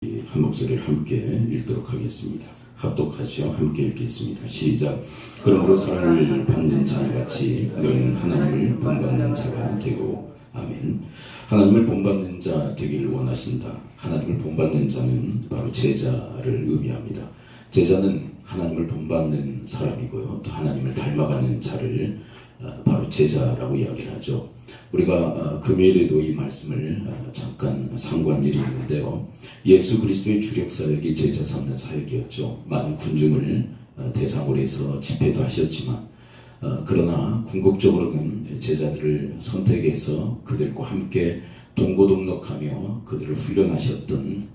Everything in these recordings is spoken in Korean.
한 목소리를 함께 읽도록 하겠습니다. 합독하시어 함께 읽겠습니다. 시작. 그러므로 사랑을 받는 자같이 너희는 하나님을 본받는 자가 되고. 아멘. 하나님을 본받는 자 되기를 원하신다. 하나님을 본받는 자는 바로 제자를 의미합니다. 제자는 하나님을 본받는 사람이고요, 또 하나님을 닮아가는 자를 바로 제자라고 이야기를 하죠. 우리가 금요일에도 이 말씀을 잠깐 상고한 일이 있는데요. 예수 그리스도의 주력 사역이 제자 삼는 사역이었죠. 많은 군중을 대상으로 해서 집회도 하셨지만, 그러나 궁극적으로는 제자들을 선택해서 그들과 함께 동고동락하며 그들을 훈련하셨던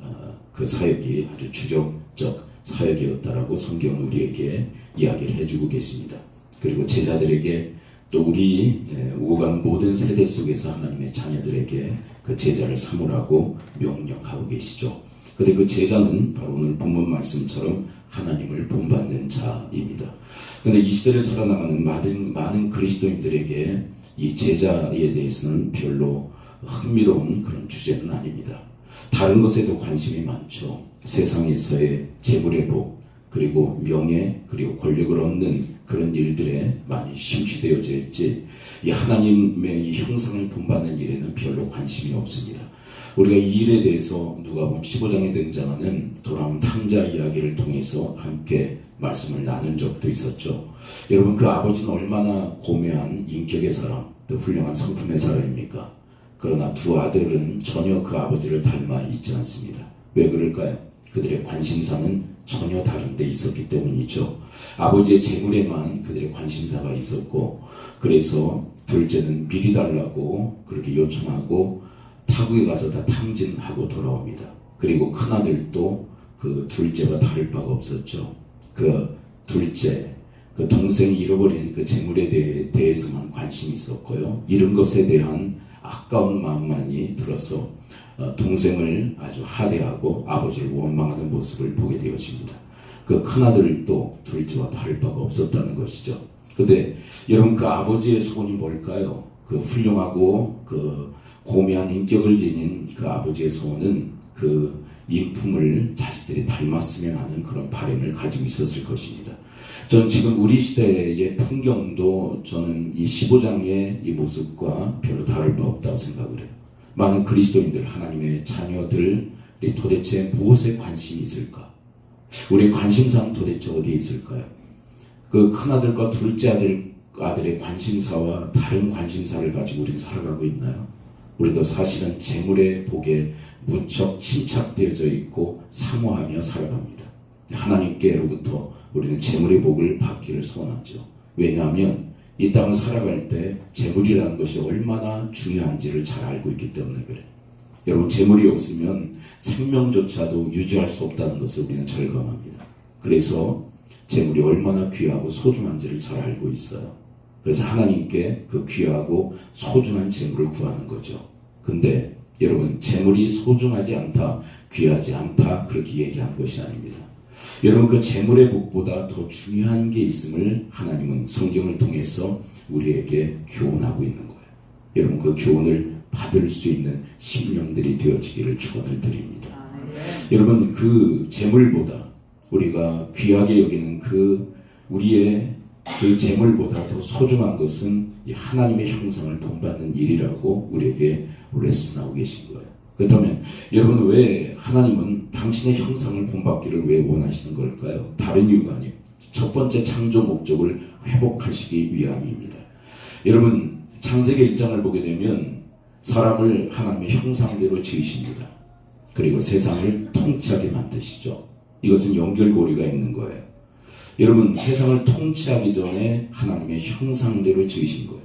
그 사역이 아주 주력적 사역이었다라고 성경은 우리에게 이야기를 해주고 계십니다. 그리고 제자들에게 또 우리 오간 모든 세대 속에서 하나님의 자녀들에게 그 제자를 삼으라고 명령하고 계시죠. 근데 그 제자는 바로 오늘 본문 말씀처럼 하나님을 본받는 자입니다. 근데 이 시대를 살아나가는 많은 그리스도인들에게 이 제자에 대해서는 별로 흥미로운 그런 주제는 아닙니다. 다른 것에도 관심이 많죠. 세상에서의 재물의 복, 그리고 명예, 그리고 권력을 얻는 그런 일들에 많이 심취되어져 있지, 이 하나님의 이 형상을 본받는 일에는 별로 관심이 없습니다. 우리가 이 일에 대해서 누가복음 15장에 등장하는 돌아온 탕자 이야기를 통해서 함께 말씀을 나눈 적도 있었죠. 여러분, 그 아버지는 얼마나 고매한 인격의 사람, 또 훌륭한 성품의 사람입니까? 그러나 두 아들은 전혀 그 아버지를 닮아 있지 않습니다. 왜 그럴까요? 그들의 관심사는 전혀 다른 데 있었기 때문이죠. 아버지의 재물에만 그들의 관심사가 있었고, 그래서 둘째는 미리 달라고 그렇게 요청하고 타국에 가서 다 탕진하고 돌아옵니다. 그리고 큰아들도 그 둘째와 다를 바가 없었죠. 그 둘째, 그 동생이 잃어버린 그 재물에 대해서만 관심이 있었고요, 잃은 것에 대한 아까운 마음만이 들어서 동생을 아주 하대하고 아버지를 원망하는 모습을 보게 되어집니다. 그 큰아들도 둘째와 다를 바가 없었다는 것이죠. 근데 여러분, 그 아버지의 소원이 뭘까요? 그 훌륭하고 그 고매한 인격을 지닌 그 아버지의 소원은 그 인품을 자식들이 닮았으면 하는 그런 바람을 가지고 있었을 것입니다. 저는 지금 우리 시대의 풍경도 저는 이 15장의 이 모습과 별로 다를 바 없다고 생각을 해요. 많은 그리스도인들, 하나님의 자녀들이 도대체 무엇에 관심이 있을까? 우리의 관심사는 도대체 어디에 있을까요? 그 큰아들과 둘째 아들의 관심사와 다른 관심사를 가지고 우리는 살아가고 있나요? 우리도 사실은 재물의 복에 무척 침착되어져 있고 사모하며 살아갑니다. 하나님께로부터 우리는 재물의 복을 받기를 소원하죠. 왜냐하면 이 땅을 살아갈 때 재물이라는 것이 얼마나 중요한지를 잘 알고 있기 때문에 그래요. 여러분, 재물이 없으면 생명조차도 유지할 수 없다는 것을 우리는 절감합니다. 그래서 재물이 얼마나 귀하고 소중한지를 잘 알고 있어요. 그래서 하나님께 그 귀하고 소중한 재물을 구하는 거죠. 근데 여러분, 재물이 소중하지 않다, 귀하지 않다, 그렇게 얘기하는 것이 아닙니다. 여러분, 그 재물의 복보다 더 중요한 게 있음을 하나님은 성경을 통해서 우리에게 교훈하고 있는 거예요. 여러분, 그 교훈을 받을 수 있는 심령들이 되어지기를 축원을 드립니다. 여러분, 그 재물보다 우리가 귀하게 여기는 우리의 그 재물보다 더 소중한 것은 이 하나님의 형상을 본받는 일이라고 우리에게 레슨하고 계신 거예요. 그렇다면 여러분, 왜 하나님은 당신의 형상을 본받기를 왜 원하시는 걸까요? 다른 이유가 아니에요. 첫 번째 창조 목적을 회복하시기 위함입니다. 여러분, 창세기 1장을 보게 되면 사람을 하나님의 형상대로 지으십니다. 그리고 세상을 통치하게 만드시죠. 이것은 연결고리가 있는 거예요. 여러분, 세상을 통치하기 전에 하나님의 형상대로 지으신 거예요.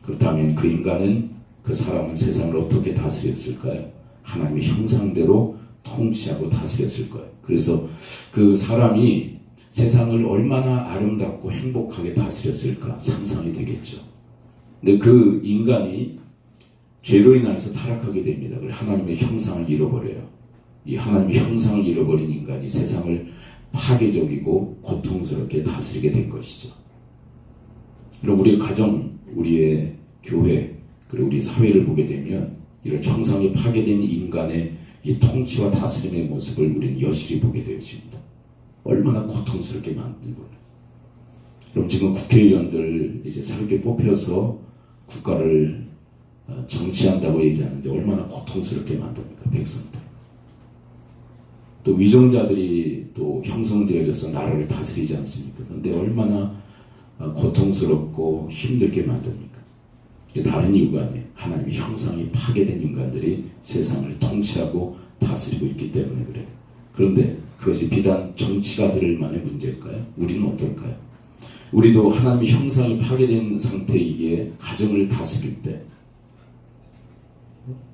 그렇다면 그 인간은, 그 사람은 세상을 어떻게 다스렸을까요? 하나님의 형상대로 통치하고 다스렸을 거예요. 그래서 그 사람이 세상을 얼마나 아름답고 행복하게 다스렸을까 상상이 되겠죠. 근데 그 인간이 죄로 인해서 타락하게 됩니다. 하나님의 형상을 잃어버려요. 이 하나님의 형상을 잃어버린 인간이 세상을 파괴적이고 고통스럽게 다스리게 된 것이죠. 그럼 우리의 가정, 우리의 교회, 그리고 우리 사회를 보게 되면 이런 형상이 파괴된 인간의 이 통치와 다스림의 모습을 우리는 여실히 보게 되어집니다. 얼마나 고통스럽게 만들고. 그럼 지금 국회의원들 이제 새롭게 뽑혀서 국가를 정치한다고 얘기하는데 얼마나 고통스럽게 만듭니까, 백성들. 또 위정자들이 또 형성되어져서 나라를 다스리지 않습니까? 그런데 얼마나 고통스럽고 힘들게 만듭니까? 다른 이유가 아니에요. 하나님의 형상이 파괴된 인간들이 세상을 통치하고 다스리고 있기 때문에 그래요. 그런데 그것이 비단 정치가들만의 문제일까요? 우리는 어떨까요? 우리도 하나님의 형상이 파괴된 상태이기에 가정을 다스릴 때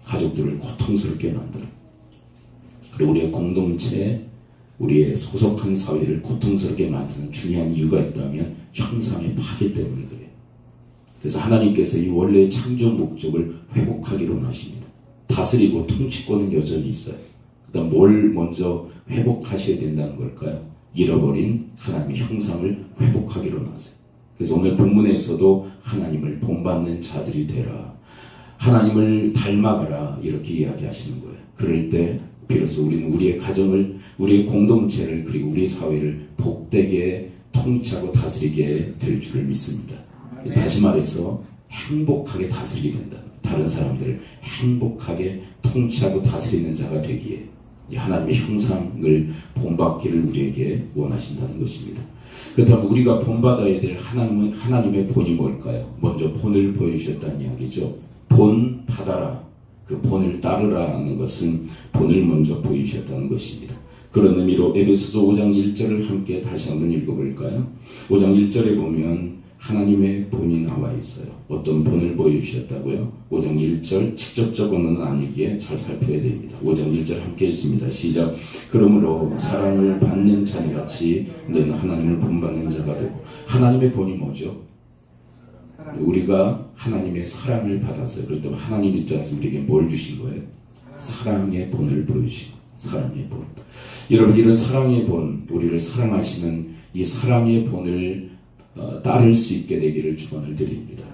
가족들을 고통스럽게 만들어요. 그리고 우리의 공동체, 우리의 소속한 사회를 고통스럽게 만드는 중요한 이유가 있다면 형상의 파괴 때문에 그래요. 그래서 하나님께서 이 원래의 창조 목적을 회복하기로 하십니다. 다스리고 통치권은 여전히 있어요. 그다음 뭘 먼저 회복하셔야 된다는 걸까요? 잃어버린 하나님의 형상을 회복하기로 하세요. 그래서 오늘 본문에서도 하나님을 본받는 자들이 되라, 하나님을 닮아가라, 이렇게 이야기하시는 거예요. 그럴 때 비로소 우리는 우리의 가정을, 우리의 공동체를, 그리고 우리 사회를 복되게 통치하고 다스리게 될 줄을 믿습니다. 다시 말해서 행복하게 다스리게 된다. 다른 사람들을 행복하게 통치하고 다스리는 자가 되기에 하나님의 형상을 본받기를 우리에게 원하신다는 것입니다. 그렇다면 우리가 본받아야 될 하나님의 본이 뭘까요? 먼저 본을 보여주셨다는 이야기죠. 본 받아라. 그 본을 따르라는 것은 본을 먼저 보여주셨다는 것입니다. 그런 의미로 에베소서 5장 1절을 함께 다시 한번 읽어볼까요? 5장 1절에 보면 하나님의 본이 나와 있어요. 어떤 본을 보여주셨다고요? 5장 1절 직접적으로는 아니기에 잘 살펴야 됩니다. 5장 1절 함께 읽습니다. 시작. 그러므로 사랑을 받는 자녀같이 너희는 하나님을 본받는 자가 되고. 하나님의 본이 뭐죠? 우리가 하나님의 사랑을 받았어요. 그렇기 때문에 하나님 입장에서 우리에게 뭘 주신 거예요? 사랑의 본을 보여주시고. 사랑의 본. 여러분, 이런 사랑의 본, 우리를 사랑하시는 이 사랑의 본을 따를 수 있게 되기를 축원을 드립니다.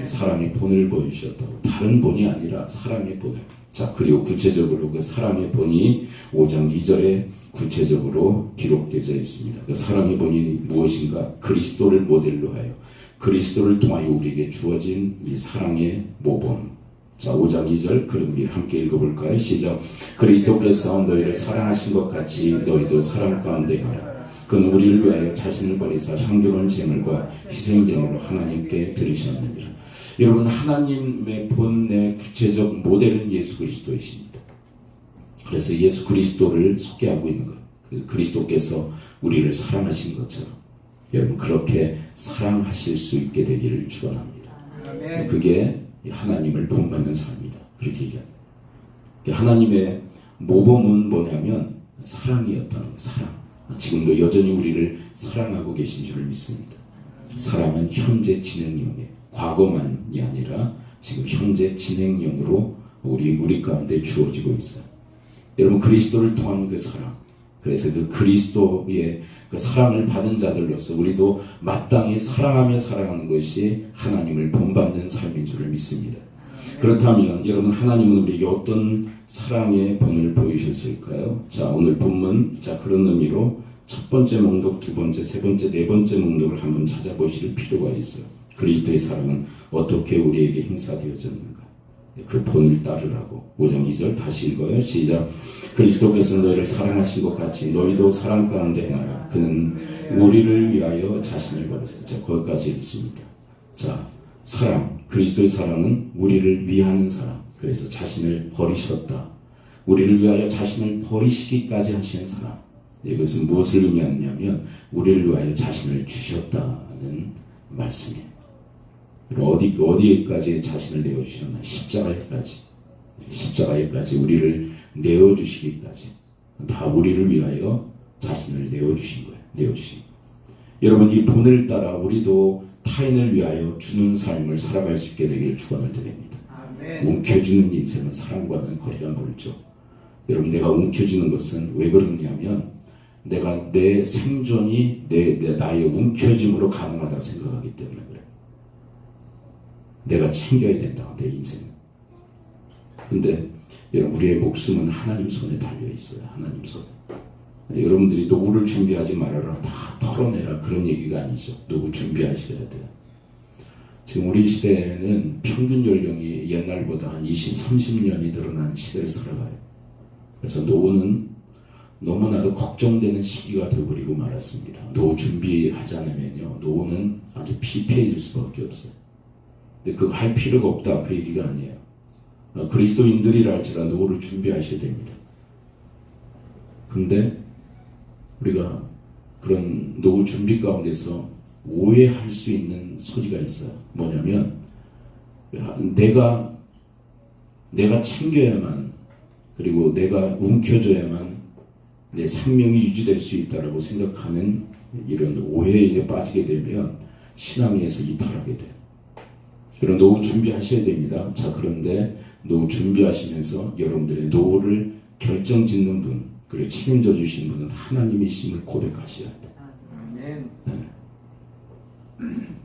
사랑의 본을 보여주셨다고. 다른 본이 아니라 사랑의 본을. 자, 그리고 구체적으로 그 사랑의 본이 5장 2절에 구체적으로 기록되어 있습니다. 그 사랑의 본이 무엇인가? 그리스도를 모델로 하여 그리스도를 통하여 우리에게 주어진 이 사랑의 모범. 자, 5장 2절 그럼 우리 함께 읽어볼까요? 시작. 그리스도께서 너희를 사랑하신 것 같이 너희도 사랑 가운데 하라. 그는 우리를 위하여 자신을 버리사 향기로운 제물과 희생제물로 하나님께 드리셨느니라. 여러분, 하나님의 본의 구체적 모델은 예수 그리스도이십니다. 그래서 예수 그리스도를 소개하고 있는 것. 그래서 그리스도께서 우리를 사랑하신 것처럼 여러분 그렇게 사랑하실 수 있게 되기를 축원합니다. 그게 하나님을 본받는 삶이다. 그렇게 얘기합니다. 하나님의 모범은 뭐냐면 사랑이었다는 거예요. 사랑. 지금도 여전히 우리를 사랑하고 계신 줄을 믿습니다. 사랑은 현재 진행형이에요. 과거만이 아니라 지금 현재 진행형으로 우리 가운데 주어지고 있어요. 여러분, 그리스도를 통한 그 사랑, 그래서 그 그리스도의 그 사랑을 받은 자들로서 우리도 마땅히 사랑하며 살아가는 것이 하나님을 본받는 삶인 줄을 믿습니다. 그렇다면 여러분, 하나님은 우리에게 어떤 사랑의 본을 보이셨을까요? 자, 오늘 본문, 자, 그런 의미로 첫 번째 목록, 두 번째, 세 번째, 네 번째 목록을 한번 찾아보실 필요가 있어요. 그리스도의 사랑은 어떻게 우리에게 행사되어졌는가? 그 본을 따르라고. 5장 2절 다시 읽어요. 시작. 그리스도께서 너희를 사랑하신 것 같이 너희도 사랑 가운데 행하라. 그는 우리를 위하여 자신을 버렸어요. 자, 거기까지 읽습니다. 자, 사랑, 그리스도의 사랑은 우리를 위하는 사랑. 그래서 자신을 버리셨다. 우리를 위하여 자신을 버리시기까지 하시는 사랑. 이것은 무엇을 의미하냐면 우리를 위하여 자신을 주셨다는 말씀이에요. 어디에까지 자신을 내어주셨나? 십자가에까지 우리를 내어주시기까지 다 우리를 위하여 자신을 내어주신 거예요. 내어주신 거예요. 여러분, 이 본을 따라 우리도 타인을 위하여 주는 삶을 살아갈 수 있게 되기를 축원을 드립니다. 움켜주는 인생은 사랑과는 거리가 멀죠. 여러분, 내가 움켜주는 것은 왜 그러냐면 내가 내 생존이 나의 움켜짐으로 가능하다고 생각하기 때문에 그래요. 내가 챙겨야 된다, 내 인생은. 근데 여러분, 우리의 목숨은 하나님 손에 달려 있어요. 하나님 손에. 여러분들이 노후를 준비하지 말아라, 다 털어내라, 그런 얘기가 아니죠. 노후 준비하셔야 돼요. 지금 우리 시대에는 평균 연령이 옛날보다 한 20, 30년이 늘어난 시대를 살아가요. 그래서 노후는 너무나도 걱정되는 시기가 되어버리고 말았습니다. 노후 준비하지 않으면요, 노후는 아주 피폐해질 수밖에 없어요. 근데 그거 할 필요가 없다, 그 얘기가 아니에요. 그리스도인들이라 할지라 노후를 준비하셔야 됩니다. 근데 우리가 그런 노후 준비 가운데서 오해할 수 있는 소지가 있어요. 뭐냐면 내가 챙겨야만, 그리고 내가 움켜줘야만 내 생명이 유지될 수 있다라고 생각하는 이런 오해에 빠지게 되면 신앙에서 이탈하게 돼요. 그런 노후 준비하셔야 됩니다. 자, 그런데 노후 준비하시면서 여러분들의 노후를 결정짓는 분, 그리고 책임져 주신 분은 하나님이심을 고백하셔야 돼요. 아멘. 네.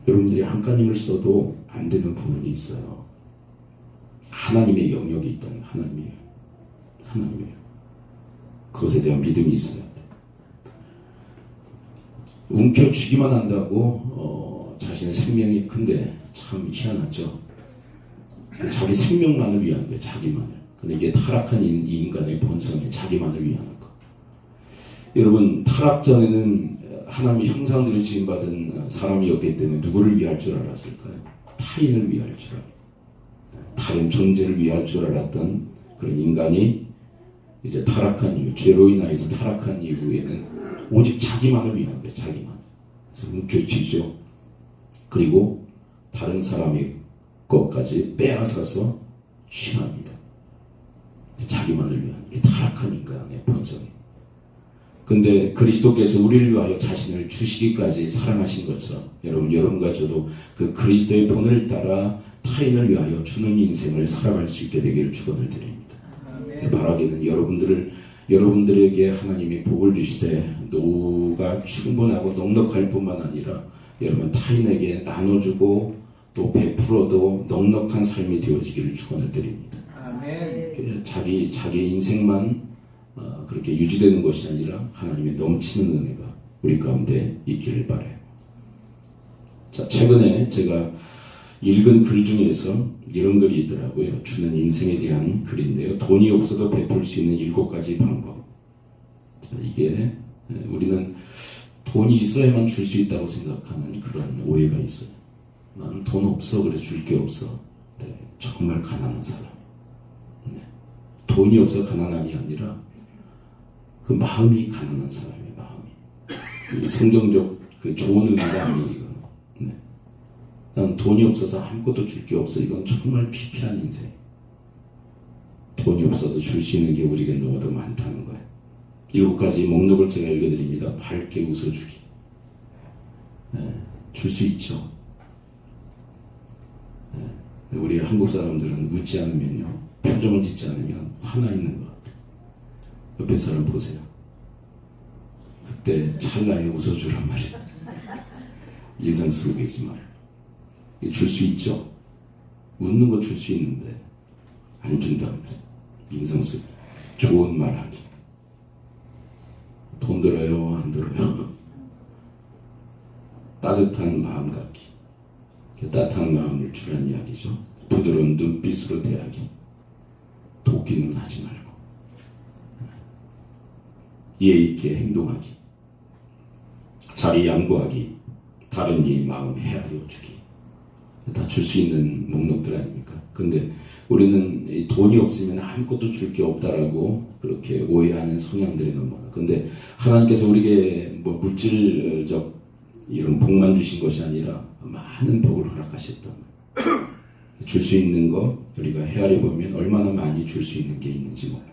여러분들이 한가님을 써도 안 되는 부분이 있어요. 하나님의 영역이 있다는, 하나님의 그것에 대한 믿음이 있어야 돼. 움켜쥐기만 한다고 자신의 생명이, 근데 참 희한하죠. 자기 생명만을 위한 거예요. 자기만을. 근데 이게 타락한 이 인간의 본성이 자기만을 위한 거. 여러분, 타락 전에는 하나님의 형상들을 지음받은 사람이었기 때문에 누구를 위할 줄 알았을까요? 타인을 위할 줄 알았어요. 다른 존재를 위할 줄 알았던 그런 인간이 이제 타락한 이후, 죄로 인하여서 타락한 이후에는 오직 자기만을 위한 거예요. 자기만. 그래서 움켜쥐죠. 그리고 다른 사람의 것까지 빼앗아서 취합니다. 자기만을 위한, 이 타락한 인간의 본성이. 근데 그리스도께서 우리를 위하여 자신을 주시기까지 사랑하신 것처럼 여러분과 저도 그 그리스도의 본을 따라 타인을 위하여 주는 인생을 살아갈 수 있게 되기를 축원을 드립니다. 바라기는 여러분들에게 하나님이 복을 주시되 노후가 충분하고 넉넉할 뿐만 아니라 여러분 타인에게 나눠주고 또 베풀어도 넉넉한 삶이 되어지기를 축원을 드립니다. 아멘. 자기 인생만 그렇게 유지되는 것이 아니라 하나님의 넘치는 은혜가 우리 가운데 있기를 바라요. 자, 최근에 제가 읽은 글 중에서 이런 글이 있더라고요. 주는 인생에 대한 글인데요. 돈이 없어도 베풀 수 있는 7가지 방법. 자, 이게 우리는 돈이 있어야만 줄 수 있다고 생각하는 그런 오해가 있어요. 나는 돈 없어, 그래 줄 게 없어. 네, 정말 가난한 사람. 네. 돈이 없어 가난함이 아니라 그 마음이 가난한 사람의 마음이. 성경적 그 좋은 의미가 아니에요. 네. 난 돈이 없어서 아무것도 줄 게 없어. 이건 정말 피폐한 인생. 돈이 없어도 줄 수 있는 게 우리에게 너무도 많다는 거예요. 7가지 목록을 제가 읽어드립니다. 밝게 웃어주기. 네. 줄 수 있죠. 네. 우리 한국 사람들은 웃지 않으면요, 표정을 짓지 않으면 화나 있는 것 같아요. 옆에 사람 보세요. 그때 찰나에 웃어주란 말이에요. 인상 쓰고 계지 말고. 줄 수 있죠. 웃는 거 줄 수 있는데 안 준단 말이에요. 인상 쓰고. 좋은 말 하기. 돈 들어요? 안 들어요? 따뜻한 마음 갖기. 따뜻한 마음을 주란 이야기죠. 부드러운 눈빛으로 대하기. 도끼는 하지 말고. 예의 있게 행동하기, 자리 양보하기, 다른 이 마음 헤아려 주기. 다 줄 수 있는 목록들 아닙니까? 근데 우리는 돈이 없으면 아무것도 줄 게 없다라고 그렇게 오해하는 성향들이 너무 많아. 근데 하나님께서 우리에게 뭐 물질적 이런 복만 주신 것이 아니라 많은 복을 허락하셨단 말이에요. 줄 수 있는 거 우리가 헤아려 보면 얼마나 많이 줄 수 있는 게 있는지 몰라요.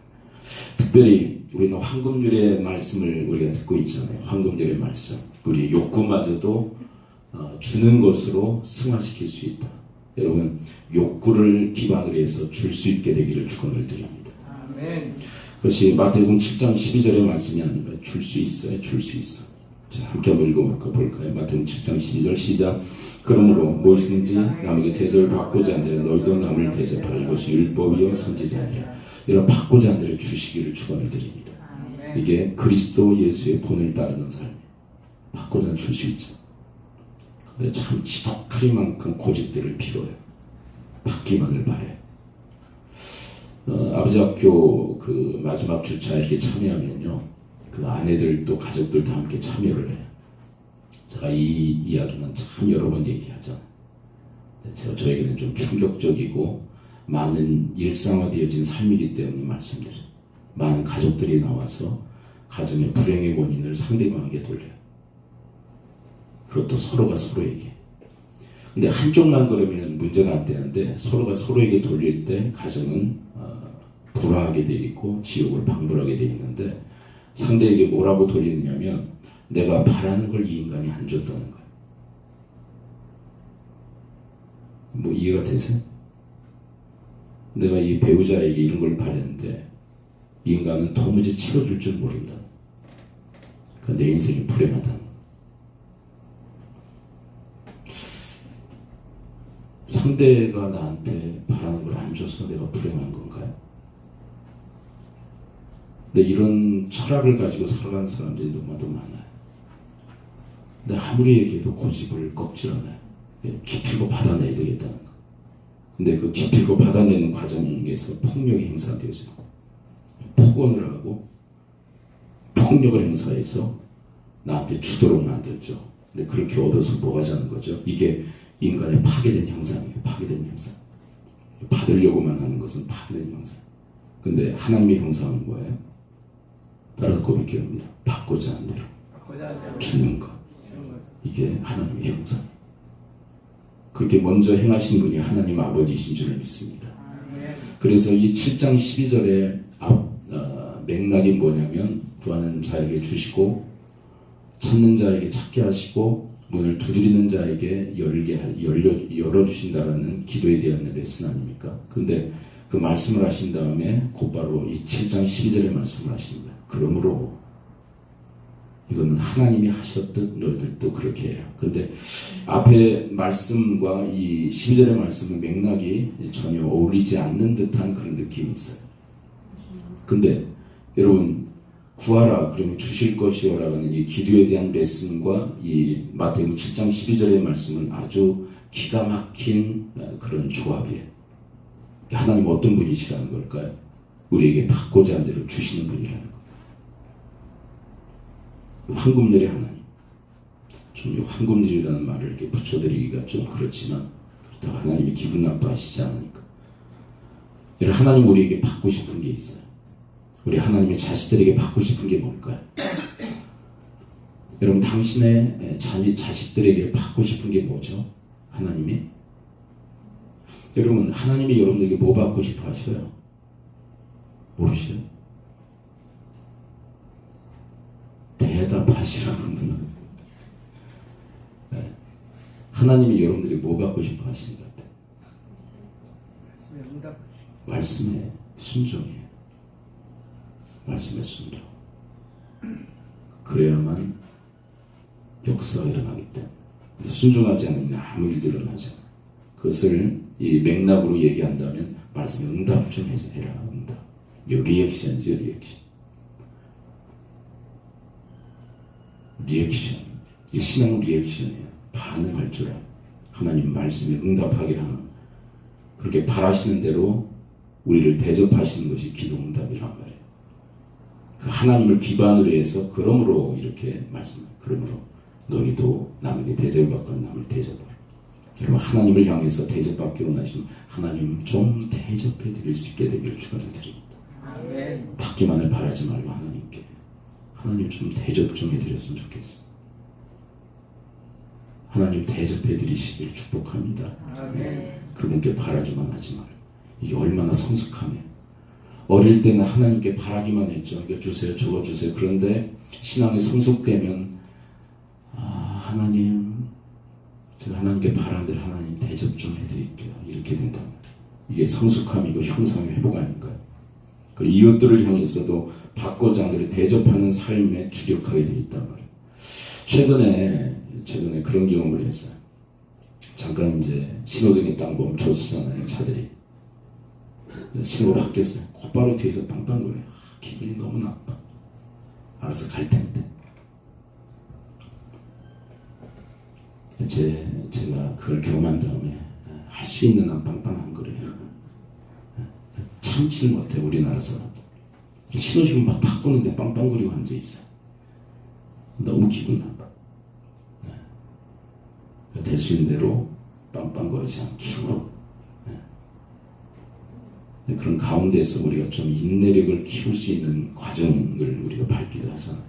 특별히 우리는 황금률의 말씀을 우리가 듣고 있잖아요. 황금률의 말씀. 우리 욕구마저도 주는 것으로 승화시킬 수 있다. 여러분, 욕구를 기반으로 해서 줄 수 있게 되기를 축원을 드립니다. 아멘. 그것이 마태복음 7장 12절의 말씀이 아닌가. 줄 수 있어요. 줄 수 있어. 자, 함께 한번 읽어볼까요? 마태복음 7장 12절 시작. 그러므로 무엇이든지 남에게 대접을 받고자 하는 너희도 남을 대접하라. 이것이 율법이요 선지자니라. 이런 받고자 하는 대로 주시기를 축원을 드립니다. 이게 그리스도 예수의 본을 따르는 삶이에요. 받고자 하는 줄 수 있죠. 근데 참 지독하리만큼 고집들을 피워요. 받기만을 바래. 아버지 학교 그 마지막 주차 이렇게 참여하면요, 그 아내들 또 가족들 다 함께 참여를 해요. 제가 이 이야기는 참 여러 번 얘기하죠. 저에게는 좀 충격적이고 많은 일상화되어진 삶이기 때문에 말씀드려요. 많은 가족들이 나와서 가정의 불행의 원인을 상대방에게 돌려요. 그것도 서로가 서로에게. 근데 한쪽만 그러면 문제가 안 되는데 서로가 서로에게 돌릴 때 가정은 불화하게 돼 있고 지옥을 방불하게 돼 있는데, 상대에게 뭐라고 돌리느냐면 내가 바라는 걸 이 인간이 안 줬다는 거예요. 뭐 이해가 되세요? 내가 이 배우자에게 이런 걸 바랬는데 이 인간은 도무지 채워줄 줄 모른다. 그러니까 내 인생이 불행하다. 상대가 나한테 바라는 걸 안 줘서 내가 불행한 건가요? 근데 이런 철학을 가지고 살아가는 사람들이 너무나도 많아요. 근데 아무리 얘기해도 고집을 꺾질 않아요. 기필고 받아내야 되겠다는 거. 근데 그 기필고 받아내는 과정에서 폭력이 행사되어져. 폭언을 하고 폭력을 행사해서 나한테 주도록 만들죠. 근데 그렇게 얻어서 뭐 하자는 거죠? 이게 인간의 파괴된 형상이에요. 파괴된 형상. 받으려고만 하는 것은 파괴된 형상. 근데 하나님의 형상은 뭐예요? 따라서 고백해 옵니다. 받고자 하는 대로 주는 것. 이게 하나님의 형상. 그렇게 먼저 행하신 분이 하나님 아버지이신 줄을 믿습니다. 그래서 이 7장 12절의 맥락이 뭐냐면, 구하는 자에게 주시고 찾는 자에게 찾게 하시고 문을 두드리는 자에게 열어주신다라는 기도에 대한 레슨 아닙니까? 근데 그 말씀을 하신 다음에 곧바로 이 7장 12절의 말씀을 하십니다. 그러므로 이거는 하나님이 하셨듯 너희들도 그렇게 해라. 근데 앞에 말씀과 이 12절의 말씀은 맥락이 전혀 어울리지 않는 듯한 그런 느낌이 있어요. 근데 여러분, 구하라 그러면 주실 것이요라는 이 기도에 대한 레슨과 이 마태복음 7장 12절의 말씀은 아주 기가 막힌 그런 조합이에요. 하나님 어떤 분이시라는 걸까요? 우리에게 받고자 하는 대로 주시는 분이라는 거. 황금들의 하나님. 좀 황금들이라는 말을 이렇게 붙여드리기가 좀 그렇지만, 그렇다고 하나님이 기분 나빠하시지 않으니까. 하나님 우리에게 받고 싶은 게 있어요. 우리 하나님의 자식들에게 받고 싶은 게 뭘까요? 여러분, 당신의 자식들에게 받고 싶은 게 뭐죠? 하나님이? 여러분, 하나님이 여러분들에게 뭐 받고 싶어 하셔요? 모르셔요? 대답하시라는. 네. 하나님이 여러분들에게 뭐 받고 싶어 하시는 것 같아요? 말씀에 순종이에요. 말씀에 순종. 그래야만 역사가 일어나기 때문에. 순종하지 않으면 아무 일도 일어나지 않아요. 그것을 이 맥락으로 얘기한다면 말씀에 응답 좀 해라. 응답. 이 리액션이죠. 리액션. 이 신앙 리액션이에요. 반응할 줄 알아요. 하나님 말씀에 응답하기를 하는, 그렇게 바라시는 대로 우리를 대접하시는 것이 기도 응답이란 말이에요. 그 하나님을 기반으로 해서 그러므로 이렇게 말씀해요. 그러므로 너희도 남에게 대접받고 남을 대접하라. 여러분, 하나님을 향해서 대접받기 원하시면 하나님 좀 대접해 드릴 수 있게 되기를 축원을 드립니다. 아멘. 받기만을 바라지 말고 하나님 좀 대접 좀 해드렸으면 좋겠어요. 하나님 대접해 드리시길 축복합니다. 아멘. 그분께 바라기만 하지 말고. 이게 얼마나 성숙하네요. 어릴 때는 하나님께 바라기만 했죠. 이거 주세요, 저거 주세요. 그런데 신앙이 성숙되면 하나님, 제가 하나님께 바라는 대로 하나님 대접 좀 해드릴게요. 이렇게 된다. 이게 성숙함이고 형상의 회복 아닌가요? 그 이웃들을 향해서도 받고자 하는 대로 대접하는 삶에 주력하게 되어 있단 말이에요. 최근에 그런 경험을 했어요. 잠깐 이제 신호등에 딱 멈춰서잖아요, 차들이. 신호가 바뀌었어요. 곧바로 뒤에서 빵빵거려요. 기분이 너무 나빠. 알아서 갈 텐데. 제가 그걸 경험한 다음에 할 수 있는 한 빵빵한 거래요. 참지를 못해 우리나라 사람. 신호식을 막 바꾸는데 빵빵거리고 앉아있어. 너무 기분 나빠. 될 수 있는 대로 빵빵거리지 않기로. 그런 가운데서 우리가 좀 인내력을 키울 수 있는 과정을 우리가 밟기도 하잖아요.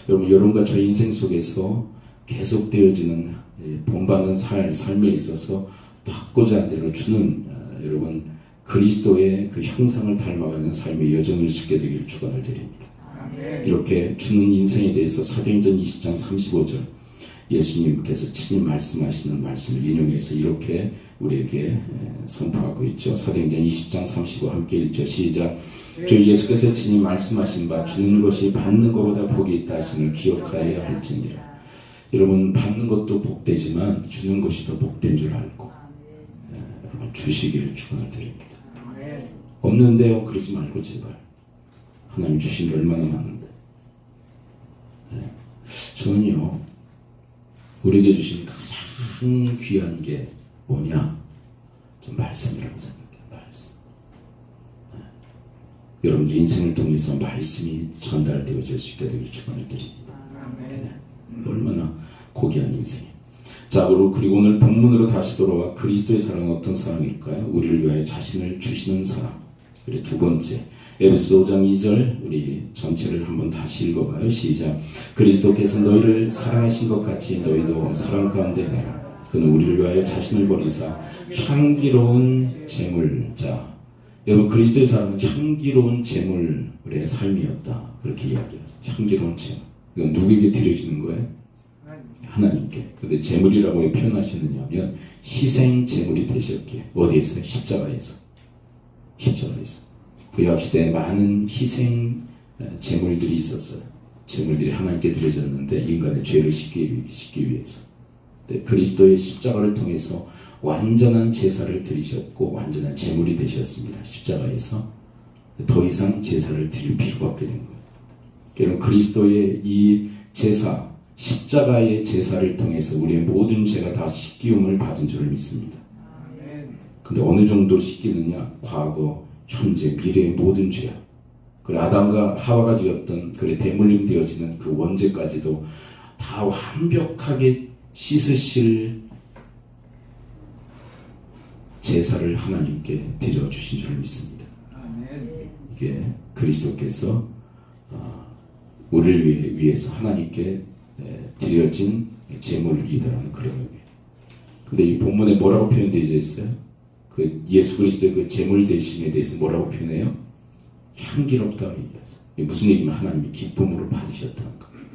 여러분, 여러분과 저희 인생 속에서 계속되어지는 본받는 삶에 있어서 받고자 하는 대로 주는 여러분 그리스도의 그 형상을 닮아가는 삶의 여정일 수 있게 되기를 축원을 드립니다. 이렇게 주는 인생에 대해서 사도행전 20장 35절 예수님께서 친히 말씀하시는 말씀을 인용해서 이렇게 우리에게 선포하고 있죠. 사도행전 20장 35 함께 읽죠. 시작. 주 예수께서 친히 말씀하신 바 주는 것이 받는 것보다 복이 있다 하심을 기억하여야 할지니라. 여러분, 받는 것도 복되지만 주는 것이 더 복된 줄 알고 여러분 주시기를 축원을 드립니다. 없는데요 그러지 말고 제발. 하나님 주신 게 얼마나 많은데. 저는요 우리에게 주신 가장 귀한 게 뭐냐? 좀 말씀이라고 생각해요. 말씀. 여러분들 인생을 통해서 말씀이 전달되어질 수 있게 되길 축원을 드립니다. 얼마나 고귀한 인생이에요. 자, 그리고 오늘 본문으로 다시 돌아와 그리스도의 사랑은 어떤 사랑일까요? 우리를 위하여 자신을 주시는 사랑. 그리고 두 번째, 에베소 5장 2절 우리 전체를 한번 다시 읽어봐요. 시작. 그리스도께서 너희를 사랑하신 것 같이 너희도 사랑 가운데 가라. 그는 우리를 위하여 자신을 버리사 향기로운 제물자. 여러분, 그리스도의 사랑은 향기로운 제물의 삶이었다. 그렇게 이야기해서 향기로운 제물. 이건 누구에게 드려지는 거예요? 하나님께. 근데 제물이라고 왜 표현하시느냐 하면 희생 제물이 되셨기에. 어디에서? 십자가에서. 십자가에서. 구약시대에 많은 희생 제물들이 있었어요. 제물들이 하나님께 드려졌는데 인간의 죄를 씻기 위해서. 그리스도의 십자가를 통해서 완전한 제사를 드리셨고 완전한 제물이 되셨습니다. 십자가에서 더 이상 제사를 드릴 필요가 없게 된 거예요. 여러분, 그리스도의 이 제사, 십자가의 제사를 통해서 우리의 모든 죄가 다 씻기움을 받은 줄을 믿습니다. 근데 어느 정도 씻기느냐? 과거, 현재, 미래의 모든 죄야. 그 아담과 하와가 지었던 그 대물림 되어지는 그 원죄까지도 다 완벽하게 씻으실 제사를 하나님께 드려주신 줄을 믿습니다. 이게 그리스도께서 우리를 위해서 하나님께 드려진 제물이다라는 그런 의미예요. 근데 이 본문에 뭐라고 표현되어 있어요? 그 예수 그리스도의 그 제물 되심에 대해서 뭐라고 표현해요? 향기롭다고 얘기하죠. 이게 무슨 얘기면 하나님이 기쁨으로 받으셨다는 거예요.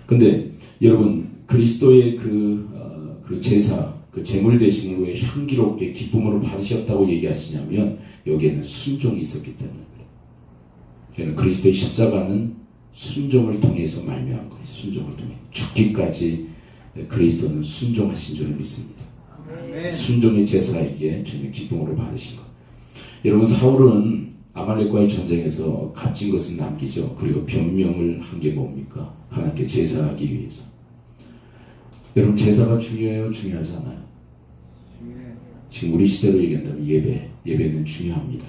근데 여러분, 그리스도의 그 제사, 그 제물 되심을 왜 향기롭게 기쁨으로 받으셨다고 얘기하시냐면 여기에는 순종이 있었기 때문에 그래요. 그리스도의 십자가는 순종을 통해서 말미암은 거예요. 순종을 통해 죽기까지 그리스도는 순종하신 줄을 믿습니다. 순종의 제사이기에 주님의 기쁨으로 받으신 것. 여러분, 사울은 아말렉과의 전쟁에서 값진 것은 남기죠. 그리고 변명을 한 게 뭡니까? 하나님께 제사하기 위해서. 여러분, 제사가 중요해요? 중요하지 않아요? 지금 우리 시대로 얘기한다면 예배는 중요합니다.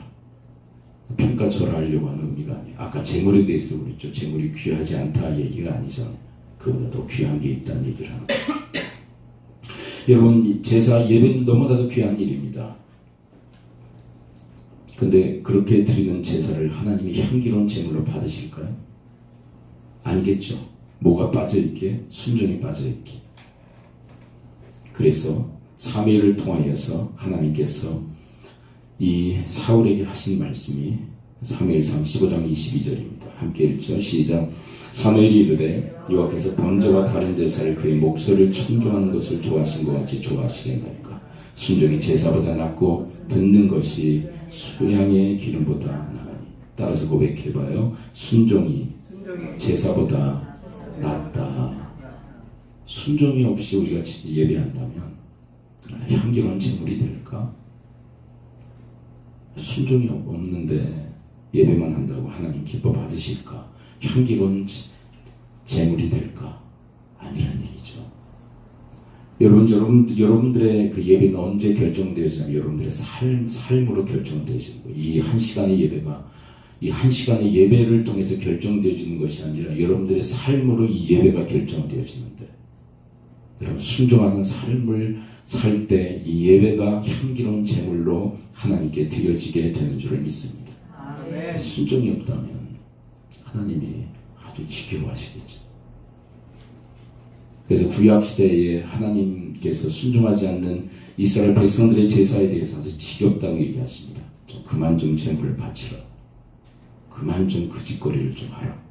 평가절하하려고 하는 의미가 아니에요. 아까 제물에 대해서 그랬죠. 제물이 귀하지 않다 얘기가 아니잖아요. 그보다 더 귀한 게 있다는 얘기를 하는 거예요. 여러분, 제사 예배는 너무나도 귀한 일입니다. 근데 그렇게 드리는 제사를 하나님이 향기로운 제물로 받으실까요? 아니겠죠. 뭐가 빠져있기에? 순종이 빠져있기에. 그래서 사무엘을 통하여서 하나님께서 이 사울에게 하신 말씀이 사무엘상 15장 22절입니다. 함께 읽죠. 시작. 사무엘이 이르되 여호와께서 번제와 다른 제사를 그의 목소리를 청종하는 것을 좋아하신 것 같이 좋아하시겠나이까. 순종이 제사보다 낫고 듣는 것이 수양의 기름보다 나으니. 따라서 고백해봐요. 순종이 제사보다 낫다. 순종이 없이 우리가 예배한다면 향기로운 제물이 될까? 순종이 없는데 예배만 한다고 하나님 기뻐 받으실까? 향기로운 제물이 될까? 아니란 얘기죠. 여러분들의 그 예배는 언제 결정되어지냐면 여러분들의 삶으로 결정되어지는 거예요. 이 한 시간의 예배가 이 한 시간의 예배를 통해서 결정되어지는 것이 아니라 여러분들의 삶으로 이 예배가 결정되어지는데, 여러분 순종하는 삶을 살 때 이 예배가 향기로운 제물로 하나님께 드려지게 되는 줄을 믿습니다. 아멘. 순종이 없다면 하나님이 아주 지겨워하시겠죠. 그래서 구약 시대에 하나님께서 순종하지 않는 이스라엘 백성들의 제사에 대해서 아주 지겹다고 얘기하십니다. 좀 그만 좀 제물을 바치라. 그만 좀 그 짓거리를 좀 하라.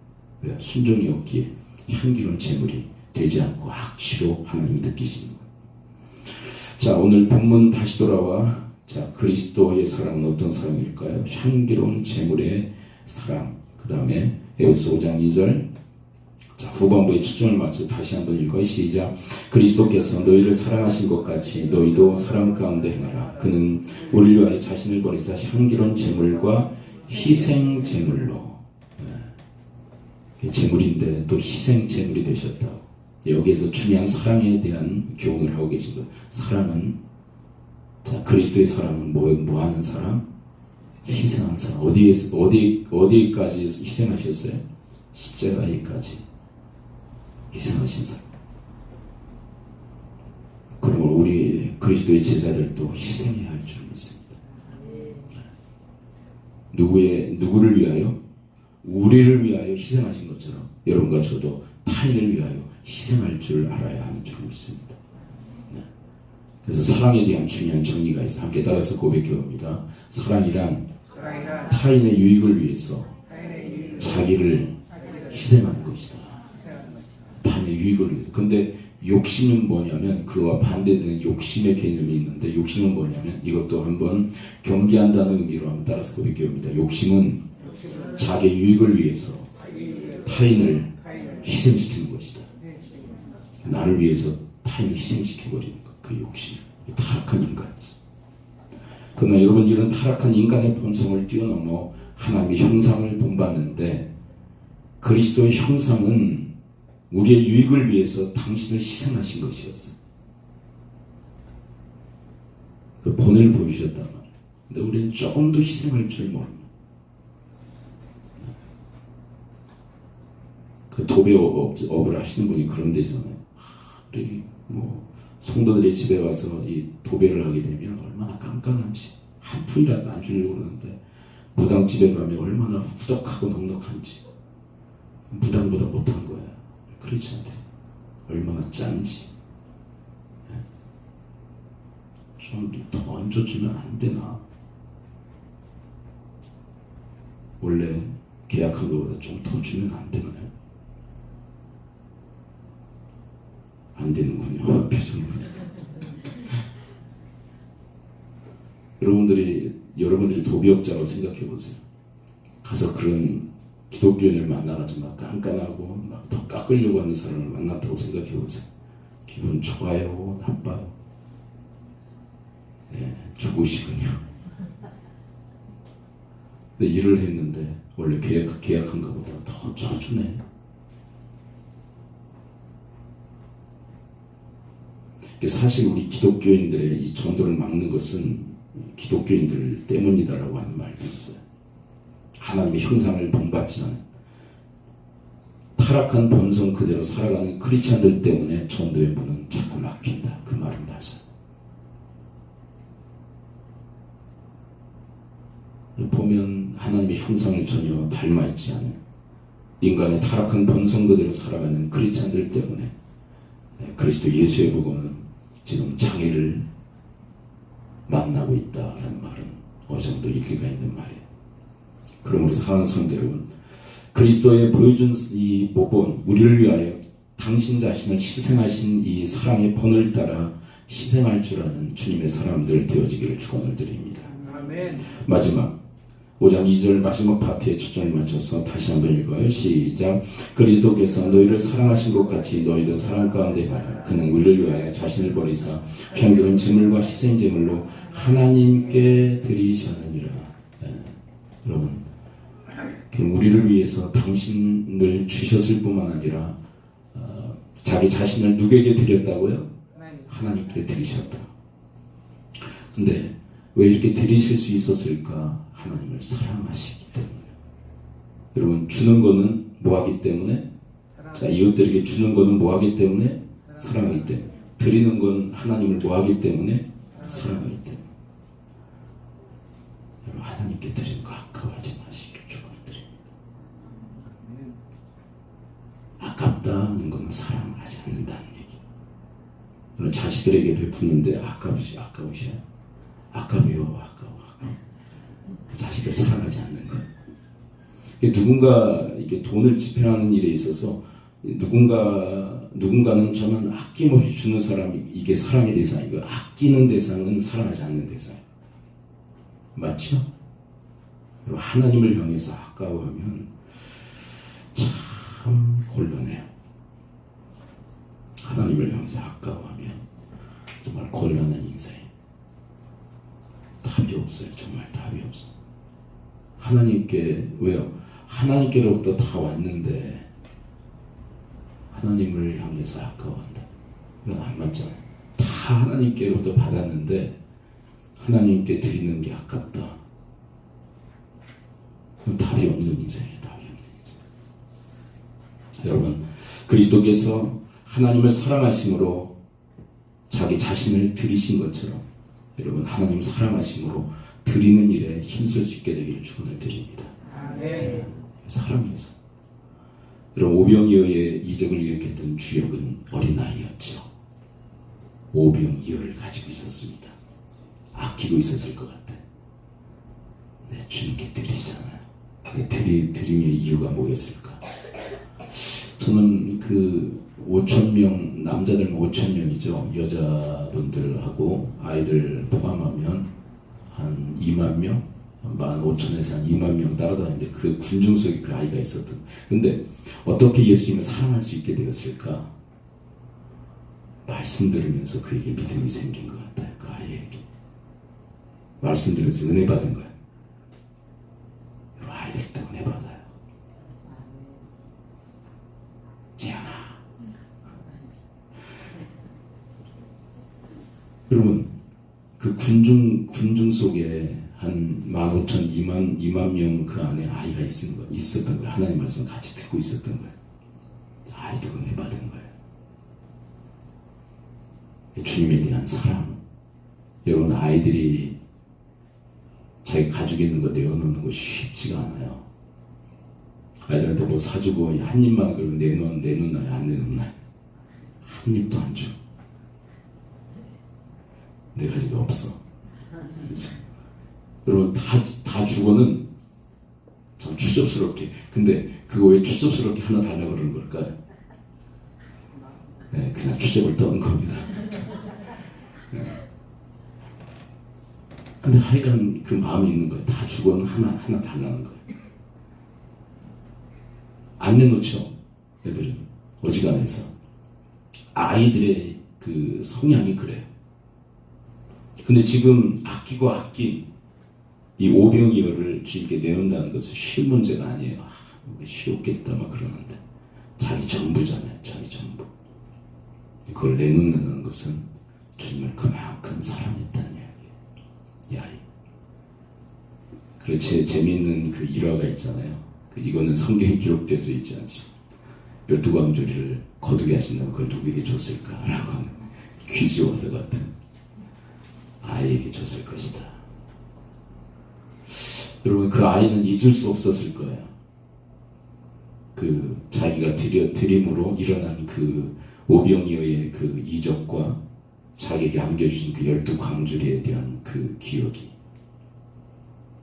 왜? 순종이 없기에 향기로운 제물이 되지 않고 악취로 하나님이 느끼시는 거예요. 자, 오늘 본문 다시 돌아와. 자, 그리스도의 사랑은 어떤 사랑일까요? 향기로운 제물의 사랑. 그 다음에 에베소 5장 2절. 자, 후반부에 초점을 맞춰 다시 한번 읽어요. 시작. 그리스도께서 너희를 사랑하신 것 같이 너희도 사랑 가운데 행하라. 그는 우리를 위하여 자신을 버리사 향기로운 제물과 희생 제물로, 제물인데 또 희생 제물이 되셨다고. 여기에서 중요한 사랑에 대한 교훈을 하고 계신 거예요. 사랑은, 자, 그리스도의 사랑은 뭐 하는 사랑? 희생한 사랑. 어디까지 희생하셨어요? 십자가에까지 희생하신 사랑. 그러므로 우리 그리스도의 제자들도 희생해야 할 줄 믿습니다. 누구를 위하여? 우리를 위하여 희생하신 것처럼 여러분과 저도 타인을 위하여 희생할 줄 알아야 하는 줄 믿습니다. 네. 그래서 사랑에 대한 중요한 정의가 있어. 함께 따라서 고백해 봅니다. 사랑이란 타인의 유익을 위해서 자기를 희생하는 것이다. 타인의 유익을 위해서. 근데 욕심은 뭐냐면, 그와 반대되는 욕심의 개념이 있는데, 욕심은 뭐냐면 이것도 한번 경계한다는 의미로 한번 따라서 고백해 봅니다. 욕심은 자기 유익을 위해서 타인을 희생시키는 것이다. 나를 위해서 타인을 희생시켜버리는 것, 그 욕심. 타락한 인간이지. 그러나 여러분, 이런 타락한 인간의 본성을 뛰어넘어 하나님의 형상을 본받는데, 그리스도의 형상은 우리의 유익을 위해서 당신을 희생하신 것이었어요. 그 본을 보여주셨단 말이에요. 근데 우리는 조금 더 희생할 줄 모릅니다. 그 도배업을 하시는 분이 그런 데잖아요. 우리 성도들의 집에 와서 이 도배를 하게 되면 얼마나 깐깐한지, 한 푼이라도 안 주려고 그러는데, 무당집에 가면 얼마나 후덕하고 넉넉한지, 무당보다 못한 거야. 그렇지 않대. 얼마나 짠지. 좀 더 얹어주면 안 되나? 원래 계약한 것보다 좀 더 주면 안 되나요? 안 되는군요. 표정 보니까. 여러분들이 도비업자라고 생각해 보세요. 가서 그런 기독교인을 만나가지고 막 깐깐하고 막 더 깎으려고 하는 사람을 만났다고 생각해 보세요. 기분 좋아요? 나빠요? 네, 좋으시군요. 근데 일을 했는데 원래 계약한 것보다 더 쳐주네. 사실 우리 기독교인들의 이 전도를 막는 것은 기독교인들 때문이다라고 하는 말도 있어요. 하나님의 형상을 본받지 않은 타락한 본성 그대로 살아가는 크리스찬들 때문에 전도의 문은 자꾸 막힌다. 그 말은 맞아요. 보면 하나님의 형상을 전혀 닮아있지 않은 인간의 타락한 본성 그대로 살아가는 크리스찬들 때문에 그리스도 예수의 복음은 지금 장애를 만나고 있다라는 말은 어느 정도 일리가 있는 말이에요. 그러므로 사랑하는 성도 여러분, 그리스도의 보여준 이 모본, 우리를 위하여 당신 자신을 희생하신 이 사랑의 본을 따라 희생할 줄 아는 주님의 사람들 되어지기를 축원을 드립니다. 아멘. 마지막 5장 2절 마지막 파트에 초점을 맞춰서 다시 한번 읽어요. 시작. 그리스도께서 너희를 사랑하신 것 같이 너희도 사랑 가운데 가라. 그는 우리를 위하여 자신을 버리사 향기로운 제물과 희생 제물로 하나님께 드리셨느니라. 여러분, 우리를 위해서 당신을 주셨을 뿐만 아니라 자기 자신을 누구에게 드렸다고요? 하나님께 드리셨다. 근데 왜 이렇게 드리실 수 있었을까? 하나님을 사랑하시기 때문에. 여러분, 주는 거는 뭐 하기 때문에? 자, 이웃들에게 주는 거는 뭐 하기 때문에? 사랑하기 때문에. 드리는 건 하나님을 뭐 하기 때문에? 사랑하기 때문에. 여러분, 하나님께 드리는 거 아까워하지 마시길 축원드립니다. 아깝다는 건 사랑하지 않는다는 얘기. 여러분, 자식들에게 베푸는데 아까우셔요? 아까워요. 자식들 사랑하지 않는 거예요. 누군가 이게 돈을 지폐하는 일에 있어서 누군가는 저는 아낌없이 주는 사람이 이게 사랑의 대상이고, 아끼는 대상은 사랑하지 않는 대상. 맞죠? 그리고 하나님을 향해서 아까워하면 참 곤란해요. 하나님을 향해서 아까워하면 정말 곤란한 인생이에요. 답이 없어요. 정말 답이 없어요. 하나님께, 왜요? 하나님께로부터 다 왔는데 하나님을 향해서 아까워한다. 이건 안 맞잖아요. 다 하나님께로부터 받았는데 하나님께 드리는 게 아깝다. 그건 답이 없는 인생이에요. 답이 없는 인생. 여러분, 그리스도께서 하나님을 사랑하심으로 자기 자신을 드리신 것처럼 여러분, 하나님 사랑하심으로 드리는 일에 힘쓸 수 있게 되기를 축원을 드립니다. 네. 사랑해서. 여러분, 오병이어의 이적을 일으켰던 주역은 어린아이였죠. 오병이어를 가지고 있었습니다. 아끼고 있었을 것 같아. 네, 주님께 드리잖아요. 드림의 이유가 뭐였을까? 저는 그 5,000명, 남자들만 5,000명이죠. 여자분들하고 아이들 포함하면 한 2만 명, 15,000에서 한 2만 명 따라다니는데 그 군중 속에 그 아이가 있었던. 근데 어떻게 예수님을 사랑할 수 있게 되었을까? 말씀 들으면서 그에게 믿음이 생긴 것 같아요. 그 아이에게. 말씀 들으면서 은혜 받은 거예요. 여러분, 아이들도 은혜 받아요. 재현아. 여러분, 그 군중 속에 한 15,000, 2만 명 그 안에 아이가 있었던 거예요. 하나님 말씀 같이 듣고 있었던 거예요. 아이도 은혜 받은 거예요. 주님에 대한 사랑. 여러분, 아이들이 자기 가지고 있는 거 내어놓는 거 쉽지가 않아요. 아이들한테 뭐 사주고 한 입만 그러면 내놓나요? 안 내놓나요? 한 입도 안 줘. 내 가지가 없어. 그렇죠? 여러분, 다 주고는 참 추접스럽게. 근데 그거 왜 추접스럽게 하나 달라고 그러는 걸까요? 네, 그냥 추접을 떠는 겁니다. 네. 근데 하여간 그 마음이 있는 거예요. 다 주고는 하나 달라는 거예요. 안 내놓죠. 애들은 어지간해서. 아이들의 그 성향이 그래요. 근데 지금 아끼고 아낀 이 오병이어를 주님께 내놓는다는 것은 쉬운 문제가 아니에요. 쉬웠겠다 막 그러는데 자기 전부잖아요. 자기 전부. 그걸 내놓는다는 것은 주님을 그만큼 사랑했다는 이야기예요. 야, 그리고 재미있는 그 일화가 있잖아요. 이거는 성경에 기록되어져 있지 않죠. 12광주리를 거두게 하신다면 그걸 누구에게 줬을까라고 하는 퀴즈워드 같은 아이에게 줬을 것이다. 여러분, 그 아이는 잊을 수 없었을 거예요. 그 자기가 드림으로 일어난 그 오병이어의 그 이적과 자기에게 안겨주신 그 12광주리에 대한 그 기억이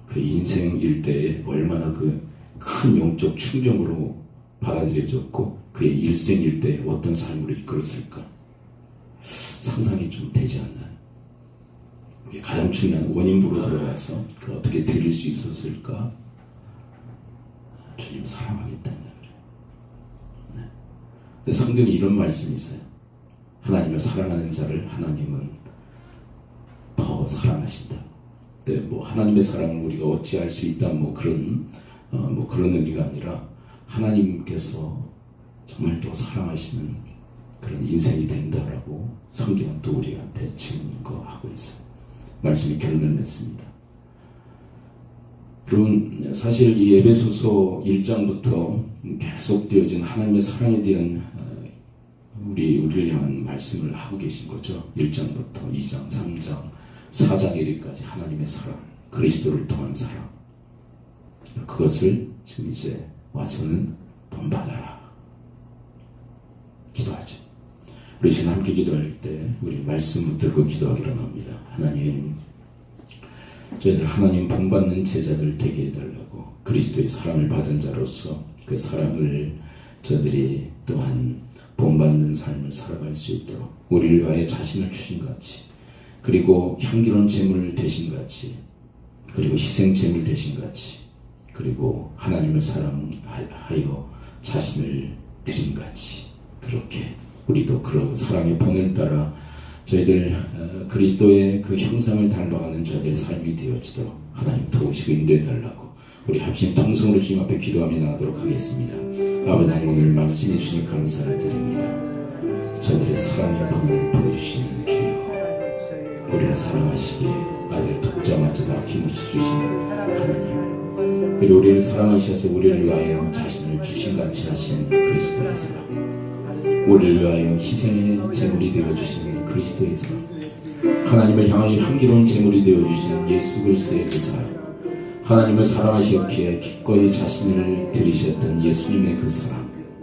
그 인생 일대에 얼마나 그 큰 영적 충격으로 받아들여졌고 그의 일생 일대에 어떤 삶으로 이끌었을까 상상이 좀 되지 않나요? 이게 가장 중요한 원인부로 들어가서 그 어떻게 드릴 수 있었을까? 주님 사랑하기 때문에 그래요. 네. 근데 성경에 이런 말씀이 있어요. 하나님을 사랑하는 자를 하나님은 더 사랑하신다. 뭐 하나님의 사랑을 우리가 어찌할 수 있다 그런 의미가 아니라 하나님께서 정말 또 사랑하시는 그런 인생이 된다라고 성경은 또 우리한테 증거하고 있어요. 말씀이 결론을 맺습니다. 여러분, 사실 이 에베소서 1장부터 계속 되어진 하나님의 사랑에 대한 우리를 향한 말씀을 하고 계신 거죠. 1장부터 2장, 3장, 4장 1일까지 하나님의 사랑, 그리스도를 통한 사랑, 그것을 지금 이제 와서는 본받아라 기도하죠. 우리 지금 함께 기도할 때 우리 말씀 붙들고 기도하기로 합니다. 하나님, 저희들 하나님 본받는 제자들 되게 해달라고, 그리스도의 사랑을 받은 자로서 그 사랑을 저희들이 또한 본받는 삶을 살아갈 수 있도록 우리를 위하여 자신을 주신 것 같이, 그리고 향기로운 제물 되신 것 같이, 그리고 희생 제물 되신 것 같이, 그리고 하나님을 사랑하여 자신을 드린 것 같이, 그렇게 우리도 그런 사랑의 본을 따라 저희들 그리스도의 그 형상을 닮아가는 저희들의 삶이 되어지도록 하나님 도우시고 인도해달라고 우리 합심 통성으로 주님 앞에 기도하며 나가도록 하겠습니다. 아버지 하나님, 오늘 말씀해 주시니 감사를 드립니다. 저희들의 사랑의 본을 보여주시는 주여, 우리를 사랑하시기에 아들 독자마저 다 힘없이 주신 하나님, 그리고 우리를 사랑하셔서 우리를 위하여 자신을 주신같이 하신 그리스도의 사랑, 우리를 위하여 희생의 제물이 되어주시는 그리스도의 사랑, 하나님을 향하여 향기로운 제물이 되어주시는 예수 그리스도의 그 사랑, 하나님을 사랑하시기에 기꺼이 자신을 드리셨던 예수님의 그 사랑,